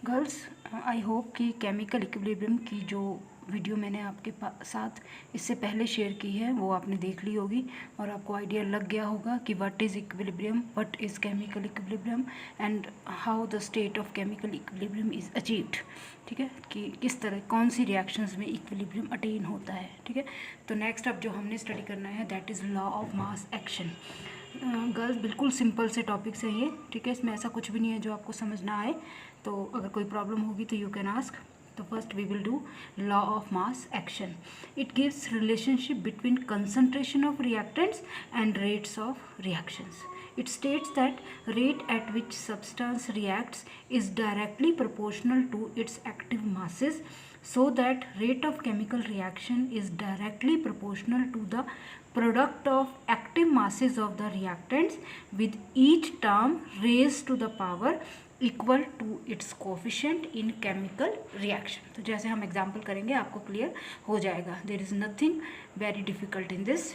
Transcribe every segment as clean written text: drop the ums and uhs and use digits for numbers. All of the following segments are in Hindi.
गर्ल्स, आई होप कि केमिकल इक्विलिब्रियम की जो वीडियो मैंने आपके साथ इससे पहले शेयर की है वो आपने देख ली होगी और आपको आइडिया लग गया होगा कि what is equilibrium, what is chemical equilibrium and how the state of chemical equilibrium is achieved. ठीक है, कि किस तरह कौन सी रिएक्शंस में इक्विलिब्रियम अटेन होता है। ठीक है, तो नेक्स्ट अब जो हमने स्टडी करना है that is law of mass action. Girls, बिल्कुल सिंपल से टॉपिक्स है ये। ठीक है, इसमें ऐसा कुछ भी नहीं है जो आपको समझ ना आए, तो अगर कोई प्रॉब्लम होगी तो यू कैन आस्क। तो first we will do law of mass action. It gives relationship between concentration of reactants and rates of reactions. It states that rate at which substance reacts is directly proportional to its active masses, so that rate of chemical reaction is directly proportional to the product of active masses of the reactants, with each term raised to the power equal to its coefficient in chemical reaction. तो जैसे हम एग्जाम्पल करेंगे आपको क्लियर हो जाएगा। There is nothing very difficult in this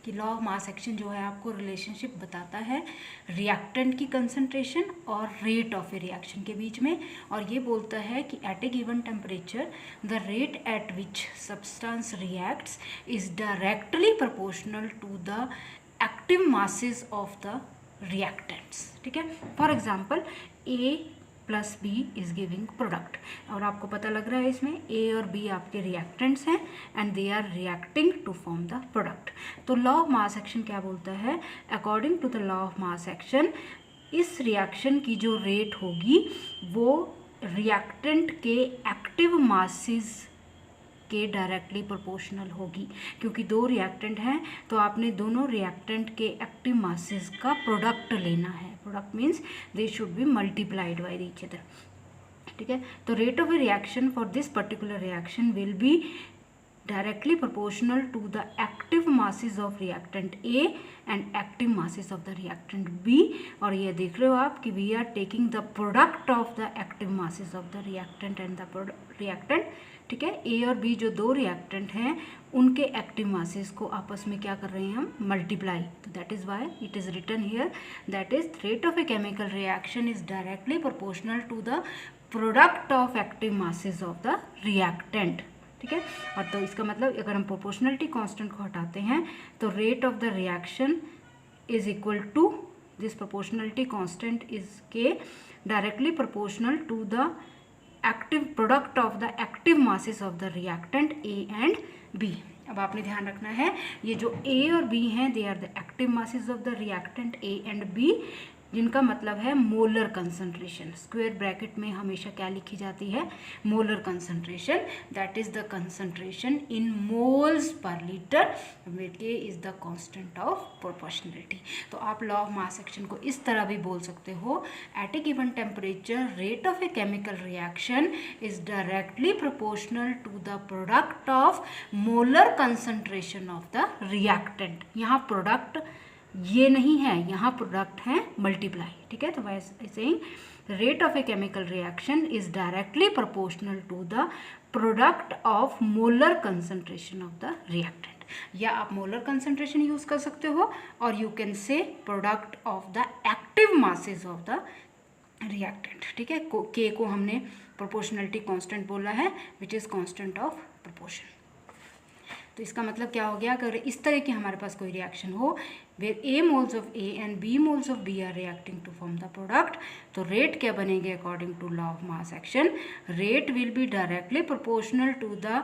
कि लॉ ऑफ मास एक्शन जो है आपको रिलेशनशिप बताता है रिएक्टेंट की कंसंट्रेशन और रेट ऑफ ए रिएक्शन के बीच में, और ये बोलता है कि at a given temperature the rate at which substance reacts is directly proportional to the active masses of the reactants. ठीक है, for example A plus B is giving product, और आपको पता लग रहा है इसमें ए और बी आपके रिएक्टेंट्स हैं and they are reacting to form the product. तो लॉ ऑफ मास एक्शन क्या बोलता है? According to the law of mass action, इस रिएक्शन की जो रेट होगी वो रिएक्टेंट के एक्टिव मासेस के डायरेक्टली प्रोपोर्शनल होगी, क्योंकि दो रिएक्टेंट हैं तो आपने दोनों रिएक्टेंट के एक्टिव मासेस का प्रोडक्ट लेना है। Product means they should be multiplied by each other. ठीक है, तो rate of A reaction for this particular reaction will be directly proportional to the active masses of reactant A and active masses of the reactant B। और ये देख रहे हो आप कि we are taking the product of the active masses of the reactant and the reactant। ठीक है, A और B जो दो रिएक्टेंट हैं उनके एक्टिव मासेस को आपस में क्या कर रहे हैं हम? मल्टीप्लाई। तो that is why it is written here that is rate of a chemical reaction is directly proportional to the product of active masses of the reactant. ठीक है, और तो इसका मतलब अगर हम प्रोपोर्शनलिटी कांस्टेंट को हटाते हैं तो rate of the reaction is equal to this proportionality constant is K directly proportional to the active product of the active masses of the reactant A and B. अब आपने ध्यान रखना है ये जो ए और बी हैं they are the active masses of the reactant A and B, जिनका मतलब है मोलर कंसंट्रेशन। स्क्वायर ब्रैकेट में हमेशा क्या लिखी जाती है? Molar concentration. That is the concentration in moles per litre, K is the constant of proportionality. तो आप लॉ ऑफ मास एक्शन को इस तरह भी बोल सकते हो, at a given temperature rate of a chemical reaction is directly proportional to the product of molar concentration of the reactant. यहाँ प्रोडक्ट ये नहीं है, यहाँ प्रोडक्ट है मल्टीप्लाई। ठीक है, तो वैसे saying rate of a chemical reaction is directly proportional to the product of molar concentration of the reactant. या आप मोलर कंसंट्रेशन यूज कर सकते हो और you can say product of the active masses of the reactant. ठीक है, के को हमने प्रोपोर्शनलिटी कांस्टेंट बोला है which is constant of proportion. तो इसका मतलब क्या हो गया? अगर इस तरह की हमारे पास कोई रिएक्शन हो where a moles of A and B moles of B are reacting to form the product, तो रेट क्या बनेंगे according to law of mass action? Rate will be directly proportional to the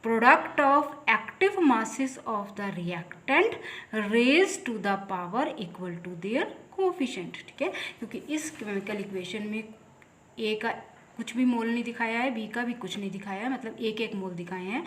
product of active masses of the reactant raise to the power equal to their coefficient. ठीक है, क्योंकि इस केमिकल इक्वेशन में ए का कुछ भी मोल नहीं दिखाया है, बी का भी कुछ नहीं दिखाया है, मतलब एक एक मोल दिखाए हैं,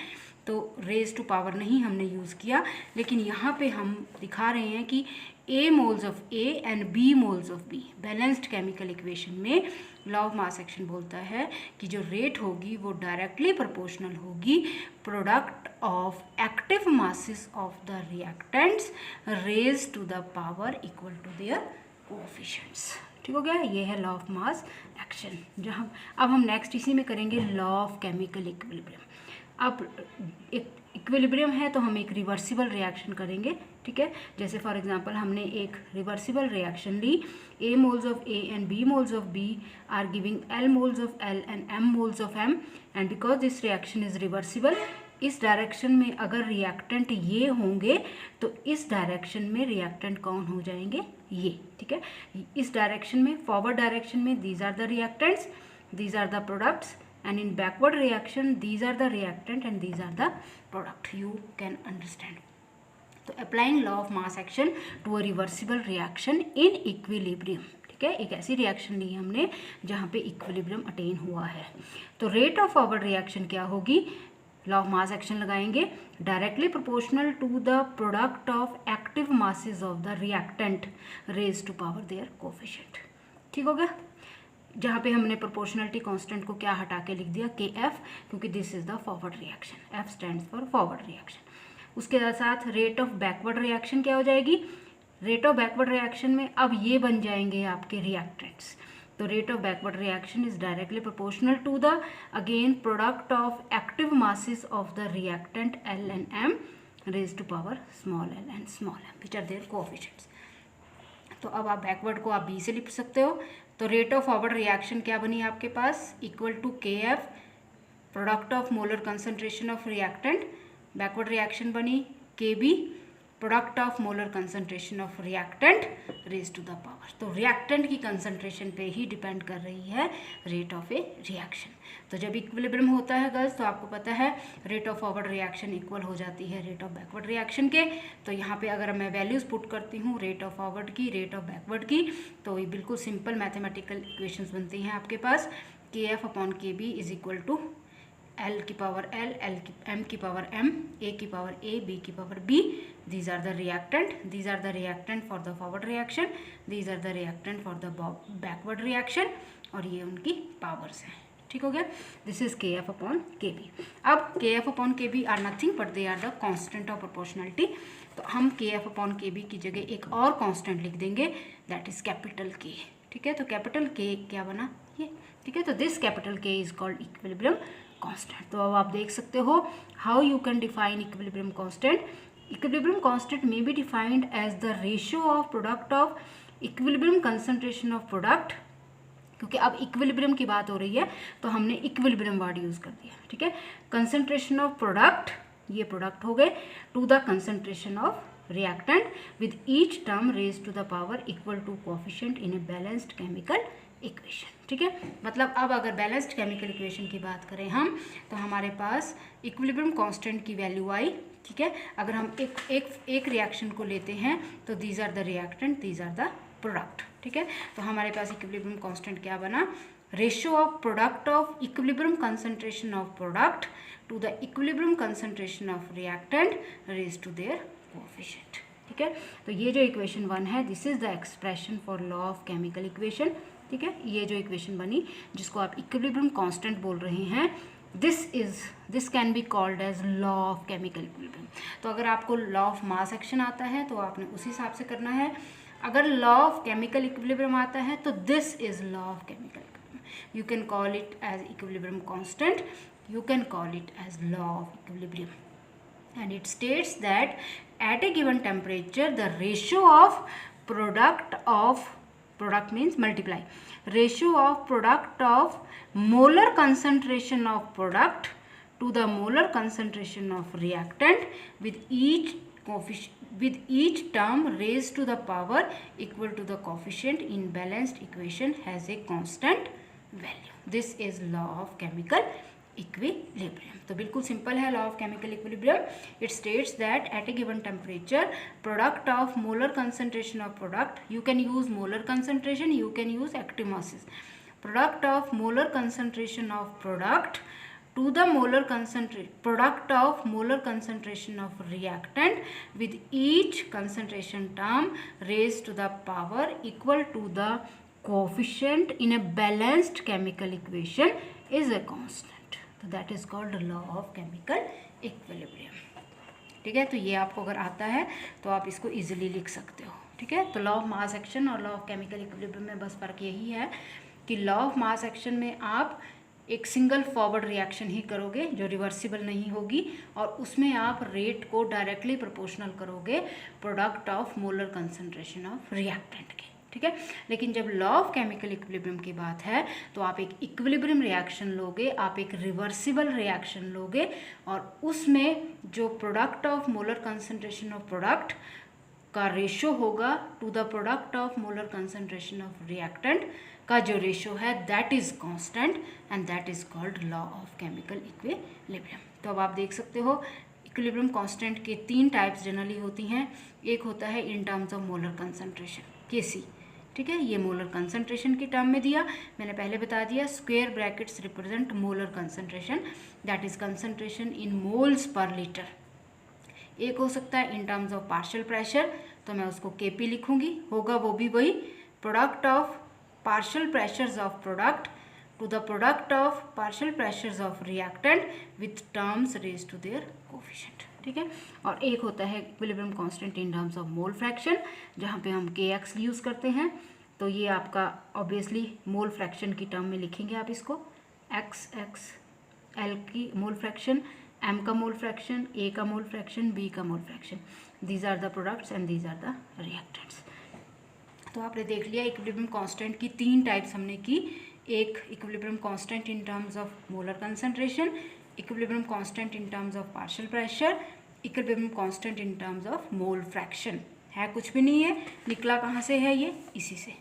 तो रेज टू पावर नहीं हमने यूज़ किया। लेकिन यहाँ पे हम दिखा रहे हैं कि A moles of A and B moles of B, balanced chemical equation में लॉ ऑफ मास एक्शन बोलता है कि जो रेट होगी वो डायरेक्टली प्रोपोर्शनल होगी product of active masses of the reactants raise to the power equal to their coefficients. ठीक हो गया, ये है लॉ ऑफ मास एक्शन। जहाँ अब हम नेक्स्ट इसी में करेंगे लॉ ऑफ केमिकल इक्विलिब्रियम। अब एक इक्विलिब्रियम है तो हम एक रिवर्सिबल रिएक्शन करेंगे, ठीक है। जैसे फॉर एग्जांपल हमने एक रिवर्सिबल रिएक्शन ली, A moles of A and B moles of B are giving L moles of L and M moles of M, and because this reaction is reversible, इस डायरेक्शन में अगर रिएक्टेंट ये होंगे तो इस डायरेक्शन में रिएक्टेंट कौन हो जाएंगे, ये, ठीक है। इस डायरेक्शन में, फॉरवर्ड डायरेक्शन में these are the reactants, these are the products, and in backward reaction these are the reactant and these are the product. You can understand. तो applying law of mass action to a reversible reaction in equilibrium, ठीक है। एक ऐसी रिएक्शन ली हमने जहाँ पे इक्विलिब्रियम अटेन हुआ है, तो रेट ऑफ फॉरवर्ड रिएक्शन क्या होगी, लॉ ऑफ मास एक्शन लगाएंगे, directly proportional to the product of active masses of the reactant raise to power their coefficient, ठीक हो गया। जहाँ पे हमने प्रोपोर्शनलिटी कांस्टेंट को क्या हटा के लिख दिया, KF, क्योंकि this is the forward reaction, F stands for forward reaction. उसके साथ रेट ऑफ बैकवर्ड रिएक्शन क्या हो जाएगी, रेट ऑफ बैकवर्ड रिएक्शन में अब ये बन जाएंगे आपके रिएक्टेंट्स, तो rate of backward reaction is directly proportional to the again product of active masses of the reactant L and M raise to power small l and small m which are their coefficients. तो अब आप बैकवर्ड को आप B से लिख सकते हो, तो रेट ऑफ फॉरवर्ड रिएक्शन क्या बनी आपके पास, equal to KF product of molar concentration of reactant, backward reaction बनी KB product of molar concentration of reactant raise to the power. तो रिएक्टेंट की कंसंट्रेशन पे ही डिपेंड कर रही है रेट ऑफ ए रिएक्शन। तो जब इक्विलिब्रियम होता है गर्ल्स, तो आपको पता है rate of forward reaction equal हो जाती है रेट ऑफ बैकवर्ड रिएक्शन के। तो यहाँ पे अगर मैं वैल्यूज पुट करती हूँ रेट ऑफ फॉरवर्ड की, रेट ऑफ बैकवर्ड की, तो ये बिल्कुल सिंपल मैथमेटिकल इक्वेशंस बनती हैं आपके पास, KF upon KB is equal to L की पावर L, M की पावर M, A की पावर A, B की power B. These are the reactant. These are the reactant for the forward reaction. These are the reactant for the backward reaction. और ये उनकी पावर्स हैं, ठीक हो गया। This is KF upon KB। अब KF upon KB are nothing but they are the constant of proportionality. तो हम KF अपॉन KB की जगह एक और कॉन्स्टेंट लिख देंगे, दैट इज कैपिटल K, ठीक है। तो कैपिटल K क्या बना, ये, ठीक है। तो this capital K is called equilibrium constant. तो अब आप देख सकते हो how you can define equilibrium constant. Equilibrium constant may be defined as the ratio of product of equilibrium concentration of product, क्योंकि अब इक्विलिब्रियम की बात हो रही है तो हमने इक्विलिब्रियम वर्ड यूज कर दिया, ठीक है। कंसंट्रेशन ऑफ प्रोडक्ट, ये प्रोडक्ट हो गए, to the concentration of reactant with each term raise to the power equal to coefficient in a balanced chemical equation, ठीक है। मतलब अब अगर बैलेंस्ड केमिकल इक्वेशन की बात करें हम, तो हमारे पास इक्विलिब्रियम कांस्टेंट की वैल्यू आई, ठीक है। अगर हम एक रिएक्शन को लेते हैं तो these are the reactant, these are the product, ठीक है। तो हमारे पास इक्विलिब्रियम कांस्टेंट क्या बना, ratio of product of equilibrium concentration of product to the equilibrium concentration of reactant raise to their coefficient, ठीक है। तो ये जो इक्वेशन 1 है, this is the expression for law of chemical equation, ठीक है। ये जो इक्वेशन बनी जिसको आप इक्विलिब्रियम कांस्टेंट बोल रहे हैं, this can be called as law of chemical equilibrium. तो अगर आपको लॉ ऑफ मास एक्शन आता है तो आपने उस हिसाब से करना है। अगर लॉ ऑफ केमिकल इक्विलिब्रियम आता है तो this is law of chemical equilibrium. You can call it as equilibrium constant, you can call it as law of equilibrium, and it states that at a given temperature the ratio of product means multiply, ratio of product of molar concentration of product to the molar concentration of reactant with each term raised to the power equal to the coefficient in balanced equation has a constant value. This is law of chemical equilibrium. तो बिल्कुल सिंपल है law of chemical equilibrium. It states that at a given temperature product of molar concentration of product, you can use molar concentration, you can use active masses, product of molar concentration of product to the molar product of molar concentration of reactant with each concentration term raised to the power equal to the coefficient in a balanced chemical equation is a constant. So that is called law of chemical equilibrium. ठीक है, तो ये आपको अगर आता है तो आप इसको इजीली लिख सकते हो. ठीक है, तो लॉ ऑफ मास एक्शन और लॉ ऑफ केमिकल इक्विलिब्रियम में बस फर्क यही है कि लॉ ऑफ मास एक्शन में आप एक सिंगल फॉरवर्ड रिएक्शन ही करोगे जो रिवर्सिबल नहीं होगी, और उसमें आप रेट को डायरेक्टली प्रोपोर्शनल करोगे product of molar concentration of reactant के, ठीक है। लेकिन जब लॉ ऑफ केमिकल इक्विलिब्रियम की बात है तो आप एक इक्विलिब्रियम रिएक्शन लोगे, आप एक रिवर्सिबल रिएक्शन लोगे, और उसमें जो product of molar concentration of product का रेशो होगा to the product of molar concentration of reactant का जो रेशो है that is constant and that is called law of chemical equilibrium. तो अब आप देख सकते हो इक्विलिब्रियम कांस्टेंट के 3 टाइप्स जनरली होती हैं। एक होता है इन terms of molar concentration Kc, ठीक है, ये मोलर कंसंट्रेशन की टर्म में दिया, मैंने पहले बता दिया square brackets represent molar concentration that is concentration in moles per litre. एक हो सकता है इन टर्म्स ऑफ पार्शियल प्रेशर, तो मैं उसको Kp लिखूंगी, होगा वो भी वही product of partial pressures of product to the product of partial pressures of reactant with terms raised to their coefficient, ठीक है। और एक होता है equilibrium constant in terms of mole fraction, जहाँ पे हम Kx यूज़ करते हैं, तो ये आपका ऑब्वियसली मोल फ्रैक्शन की टर्म में लिखेंगे आप इसको, x L की मोल फ्रैक्शन, M का मोल फ्रैक्शन, A का मोल फ्रैक्शन, B का mole fraction, these are the products and these are the reactants. तो आपने देख लिया इक्विलिब्रियम कांस्टेंट की 3 टाइप्स हमने की, एक equilibrium constant in terms of molar concentration, equilibrium constant in terms of partial pressure, equilibrium constant in terms of mole fraction. है कुछ भी नहीं है, निकला कहाँ से है ये, इसी से,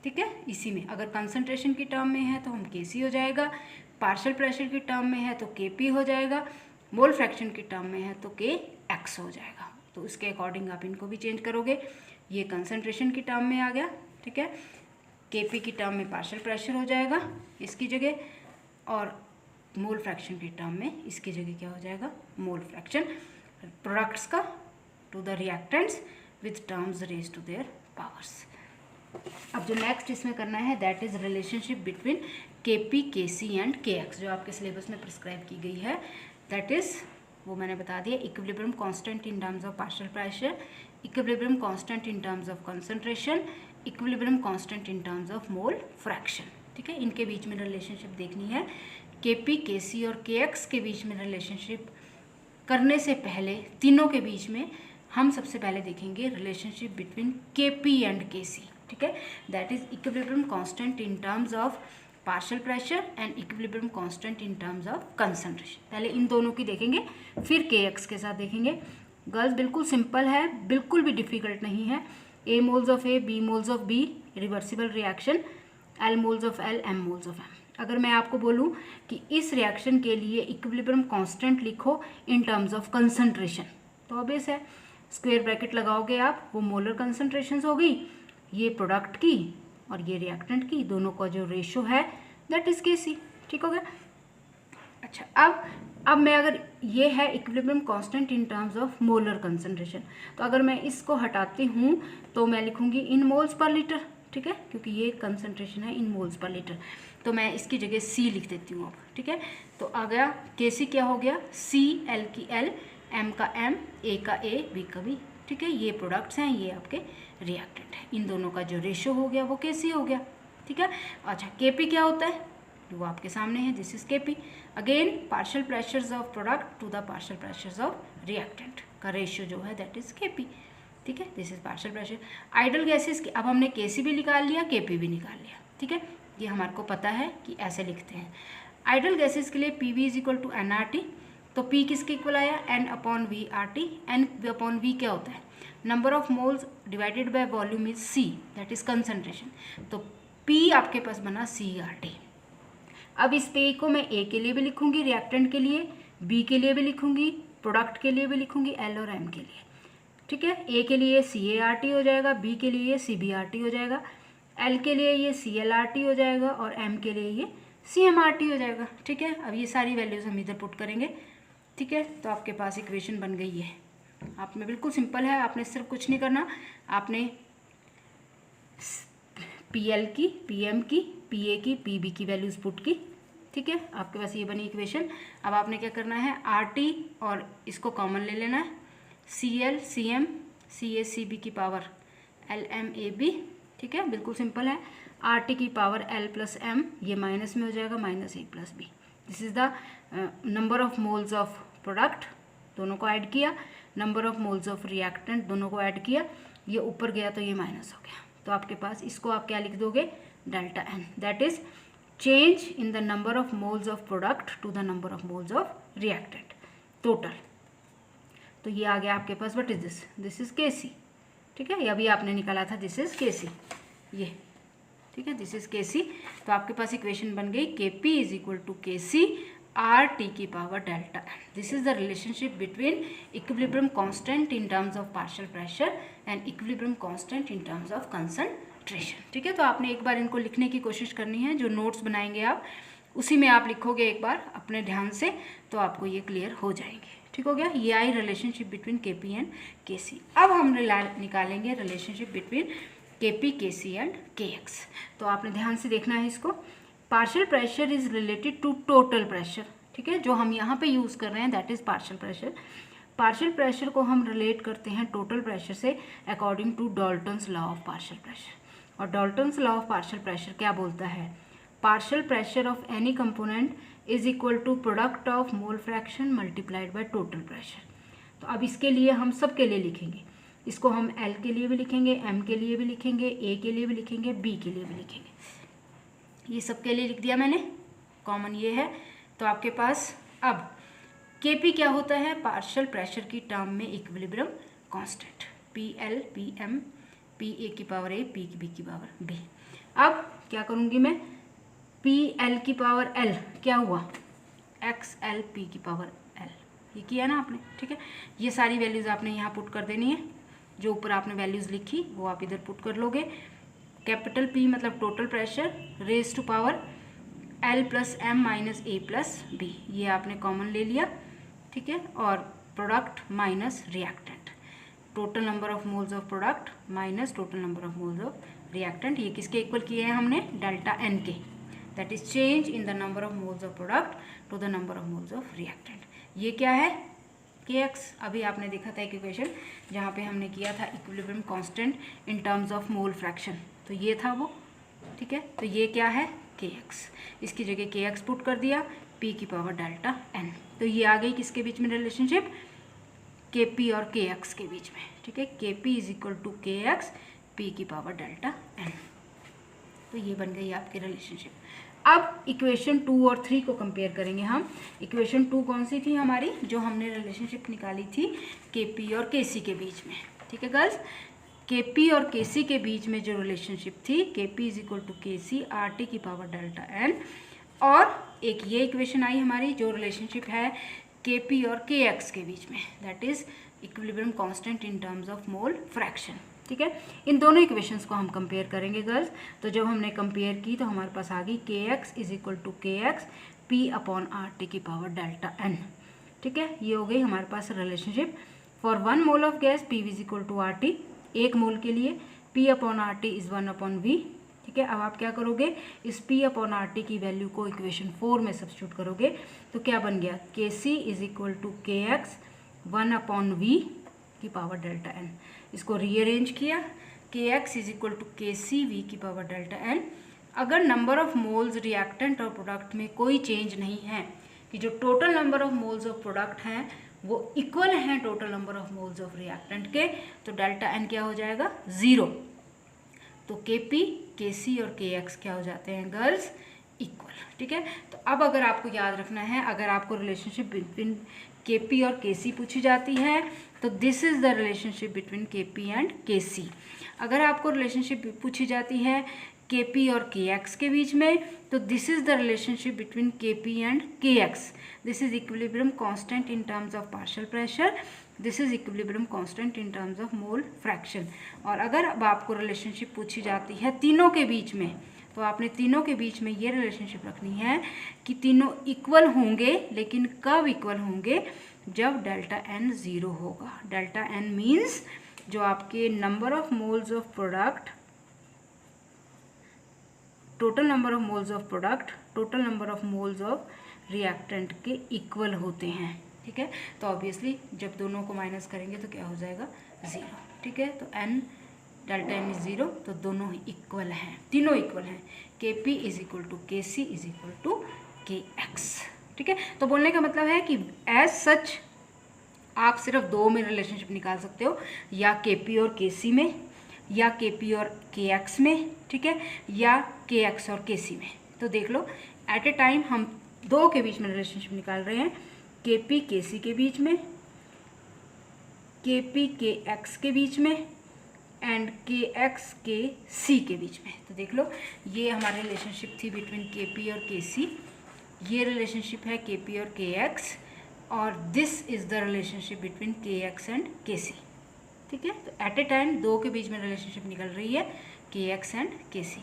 ठीक है, इसी में। अगर कंसंट्रेशन की टर्म में है तो हम Kc हो जाएगा, पार्शियल प्रेशर की टर्म में है तो Kp हो जाएगा, मोल फ्रैक्शन की टर्म में है तो Kx हो जाएगा। तो उसके अकॉर्डिंग आप इनको भी चेंज करोगे। ये कंसंट्रेशन की टर्म में आ गया, ठीक है, Kp की टर्म में पार्शियल प्रेशर हो जाएगा इसकी जगह, और मोल फ्रैक्शन की टर्म में इसकी जगह क्या हो जाएगा, मोल फ्रैक्शन प्रोडक्ट्स का to the reactants with terms raise to their powers. अब जो नेक्स्ट इसमें करना है that is relationship between Kp, Kc and Kx, जो आपके सिलेबस में प्रिस्क्राइब की गई है, दैट इज वो मैंने बता दिया equilibrium constant in terms of partial pressure, equilibrium constant in terms of concentration, equilibrium constant in terms of mole fraction, ठीक है। इनके बीच में रिलेशनशिप देखनी है। Kp, Kc और Kx के बीच में रिलेशनशिप करने से पहले तीनों के बीच में हम सबसे पहले देखेंगे relationship between Kp and Kc, ठीक है, that is equilibrium constant in terms of partial pressure and equilibrium constant in terms of concentration. पहले इन दोनों की देखेंगे, फिर Kx के साथ देखेंगे। गर्ल्स बिल्कुल सिंपल है, बिल्कुल भी डिफिकल्ट नहीं है। A moles of A, B moles of B, reversible reaction, L moles of L, M moles of M। अगर मैं आपको बोलूं कि इस रिएक्शन के लिए इक्विलिब्रियम कांस्टेंट लिखो इन टर्म्स ऑफ कंसंट्रेशन, तो ऑब्वियस है स्क्वायर ब्रैकेट लगाओगे आप, वो मोलर कंसंट्रेशन हो गई, ये प्रोडक्ट की और ये रिएक्टेंट की, दोनों का जो रेशो है दैट इज Kc, ठीक हो गया। अच्छा, अब मैं अगर ये है equilibrium constant in terms of molar concentration, तो अगर मैं इसको हटाती हूँ तो मैं लिखूंगी इन मोल्स पर लीटर, ठीक है, क्योंकि ये कंसंट्रेशन है इन मोल्स पर लीटर, तो मैं इसकी जगह C लिख देती हूँ अब, ठीक है। तो आ गया Kc क्या हो गया, C, L की L, M का M, A का A, B का B, ठीक है। ये प्रोडक्ट्स हैं, ये आपके रिएक्टेंट है, इन दोनों का जो रेशो हो गया वो Kc हो गया, ठीक है। अच्छा, Kp क्या होता है, वो आपके सामने है, this is Kp, again partial pressures of product to the partial pressures of reactant का रेशियो जो है दैट इज Kp, ठीक है, this is partial pressure. Ideal gases की अब हमने Kc भी निकाल लिया, Kp भी निकाल लिया, ठीक है, ये हमारे को पता है कि ऐसे लिखते हैं। आइडल गैसेस के लिए Pv is equal to nRT, तो P किसके इक्वल आया, N/V/RT। N/V क्या होता है, number of moles divided by volume is C, that is concentration, तो P आपके पास बना CRT। अब इस P को मैं A के लिए भी लिखूंगी, रिएक्टेंट के लिए, B के लिए भी लिखूंगी, प्रोडक्ट के लिए भी लिखूंगी, L और M के लिए, ठीक है। A के लिए CART हो जाएगा, B के लिए CBRT हो जाएगा, L के लिए ये CLRT हो जाएगा और M के लिए ये CMRT हो जाएगा, ठीक है। अब ये सारी वैल्यूज हम इधर पुट करेंगे, ठीक है, तो आपके पास इक्वेशन बन गई है। आप में बिल्कुल सिंपल है, आपने सिर्फ कुछ नहीं करना, आपने PL की, PM की, PA की, PB की वैल्यूज पुट की, ठीक है, आपके पास ये बनी इक्वेशन। अब आपने क्या करना है, RT और इसको कॉमन ले लेना है, CL, CM, CA, CB की पावर LM AB, ठीक है, बिल्कुल सिंपल है। आर टी की पावर एल प्लस एम, ये माइनस में हो जाएगा, minus A plus B. This is the number of moles of product, दोनों को ऐड किया, number of moles of reactant, दोनों को ऐड किया, ये ऊपर गया तो ये माइनस हो गया। तो आपके पास इसको आप क्या लिख दोगे, delta n, that is change in the number of moles of product to the number of moles of reactant total. तो ये आ गया आपके पास, what is this, this is K C, ठीक है, ये अभी आपने निकाला था, दिस इज के सी, ये ठीक है, दिस इज के सी। तो आपके पास इक्वेशन बन गई के P is equal to K C R T की power delta N. This is the relationship between equilibrium constant in terms of partial pressure and equilibrium constant in terms of concentration, ठीक है। तो आपने एक बार इनको लिखने की कोशिश करनी है, जो नोट्स बनाएंगे आप उसी में आप लिखोगे एक बार अपने ध्यान से, तो आपको ये क्लियर हो जाएंगे, ठीक हो गया। ये आई रिलेशनशिप बिटवीन के पी एंड के सी। अब हम निकालेंगे रिलेशनशिप बिटवीन के पी, के सी एंड के एक्स। तो आपने ध्यान से देखना है इसको। Partial pressure is related to total pressure, ठीक है, जो हम यहाँ पे यूज़ कर रहे हैं that is partial pressure. Partial pressure को हम रिलेट करते हैं टोटल प्रेशर से according to Dalton's law of partial pressure. और Dalton's law of partial pressure क्या बोलता है, partial pressure of any component is equal to product of mole fraction multiplied by total pressure. तो अब इसके लिए हम सब के लिए लिखेंगे, इसको हम एल के लिए भी लिखेंगे, एम के लिए भी लिखेंगे, ए के लिए भी लिखेंगे, बी के लिए भी लिखेंगे, ये सब के लिए लिख दिया मैंने, कॉमन ये है। तो आपके पास अब के पी क्या होता है, पार्शियल प्रेशर की टर्म में equilibrium constant, P L P M, P A की पावर ए, पी बी की पावर बी। अब क्या करूँगी मैं, पी एल की पावर एल क्या हुआ, एक्स एल पी की पावर एल, ये किया ना आपने, ठीक है। ये सारी वैल्यूज़ आपने यहाँ पुट कर देनी है, जो ऊपर आपने वैल्यूज़ लिखी वो आप इधर पुट कर लोगे। कैपिटल पी मतलब total pressure raise to power L plus M minus A plus B, ये आपने कॉमन ले लिया, ठीक है। और product minus reactant, total number of moles of product minus total number of moles of reactant, ये किसके इक्वल किए हैं हमने, डेल्टा एन के, that is change in the number of moles of product to the number of moles of reactant. ये क्या है, के एक्स। अभी आपने देखा था एक इक्वेशन जहाँ पे हमने किया था equilibrium constant in terms of mole fraction, तो ये था वो, ठीक है। तो ये क्या है, के एक्स, इसकी जगह के एक्स पुट कर दिया, पी की पावर डेल्टा एन। तो ये आ गई किसके बीच में रिलेशनशिप, के पी और के एक्स के बीच में, ठीक है। के P is equal to K X, P की पावर डेल्टा एन। तो ये बन गई आपकी रिलेशनशिप। अब इक्वेशन 2 और 3 को कंपेयर करेंगे हम। इक्वेशन 2 कौन सी थी हमारी, जो हमने रिलेशनशिप निकाली थी के पी और के सी के बीच में, ठीक है गर्ल्स। के पी और के सी के बीच में जो रिलेशनशिप थी, के P is equal to K C R T की पावर डेल्टा एन, और एक ये इक्वेशन आई हमारी जो रिलेशनशिप है के पी और के एक्स के बीच में, that is equilibrium constant in terms of mole fraction, ठीक है। इन दोनों इक्वेशंस को हम कंपेयर करेंगे गर्ल्स। तो जब हमने कंपेयर की तो हमारे पास आ गई K X is equal to K X P upon R T की पावर डेल्टा एन, ठीक है। ये हो गई हमारे पास relationship. For 1 mole of gas P is equal to R T, 1 mole के लिए P upon R T is 1 upon V, ठीक है। अब आप क्या करोगे, इस पी अपॉन आर टी की वैल्यू को इक्वेशन 4 में सब्स्टिट्यूट करोगे, तो क्या बन गया, के सी is equal to K x 1 upon we की पावर डेल्टा एन। इसको रीअरेंज किया, के X is equal to K C we की पावर डेल्टा एन। अगर नंबर ऑफ मोल्स रिएक्टेंट और प्रोडक्ट में कोई चेंज नहीं है, कि जो total number of moles of product हैं वो इक्वल हैं total number of moles of reactant के, तो डेल्टा एन क्या हो जाएगा, 0। तो के पी, के सी और के एक्स क्या हो जाते हैं गर्ल्स, इक्वल, ठीक है। तो अब अगर आपको याद रखना है, अगर आपको रिलेशनशिप बिटवीन के पी और के सी पूछी जाती है तो this is the relationship between के पी एंड के सी। अगर आपको रिलेशनशिप पूछी जाती है के पी और के एक्स के बीच में, तो this is the relationship between के पी एंड के x. This is equilibrium constant in terms of partial pressure, this is equilibrium constant in terms of mole fraction. और अगर अब आपको रिलेशनशिप पूछी जाती है तीनों के बीच में, तो आपने तीनों के बीच में ये रिलेशनशिप रखनी है कि तीनों इक्वल होंगे, लेकिन कब इक्वल होंगे, जब डेल्टा एन 0 होगा। डेल्टा एन मीन्स जो आपके number of moles of product, total number of moles of product, total number of moles of reactant के इक्वल होते हैं, ठीक है। तो ऑब्वियसली जब दोनों को माइनस करेंगे तो क्या हो जाएगा, 0, ठीक है। तो एन डेल्टा एन इज 0, तो दोनों ही इक्वल हैं, तीनों इक्वल हैं। के P is equal to K C is equal to K x. ठीक है, तो बोलने का मतलब है कि एज सच आप सिर्फ दो में रिलेशनशिप निकाल सकते हो, या के पी और के सी में, या के पी और के एक्स में, ठीक है, या के एक्स और के सी में। तो देख लो, एट ए टाइम हम दो के बीच में रिलेशनशिप निकाल रहे हैं, के पी के सी के बीच में, के पी के एक्स के बीच में, एंड के एक्स के सी के बीच में। तो देख लो, ये हमारी रिलेशनशिप थी बिटवीन के पी और के सी, ये रिलेशनशिप है के पी और के एक्स, और this is the relationship between के एक्स एंड के सी। ठीक है, तो एट ए टाइम दो के बीच में रिलेशनशिप निकल रही है, के एक्स एंड के सी।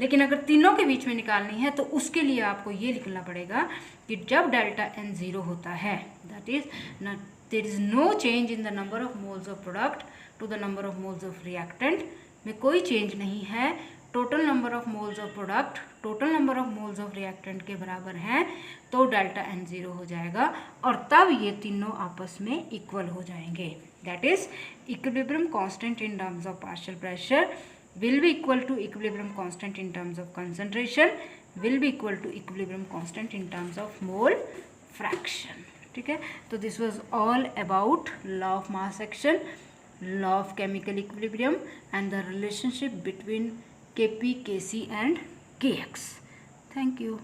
लेकिन अगर तीनों के बीच में निकालनी है तो उसके लिए आपको ये लिखना पड़ेगा कि जब डेल्टा एन 0 होता है, that is there is no change in the number of moles of product to the number of moles of reactant, में कोई चेंज नहीं है, total number of moles of product total number of moles of reactant के बराबर हैं, तो डेल्टा एन 0 हो जाएगा, और तब ये तीनों आपस में इक्वल हो जाएंगे। That is equilibrium constant in terms of partial pressure will be equal to equilibrium constant in terms of concentration, will be equal to equilibrium constant in terms of mole fraction. ठीक है, तो this was all about law of mass action, law of chemical equilibrium and the relationship between Kp, Kc and Kx. Thank you.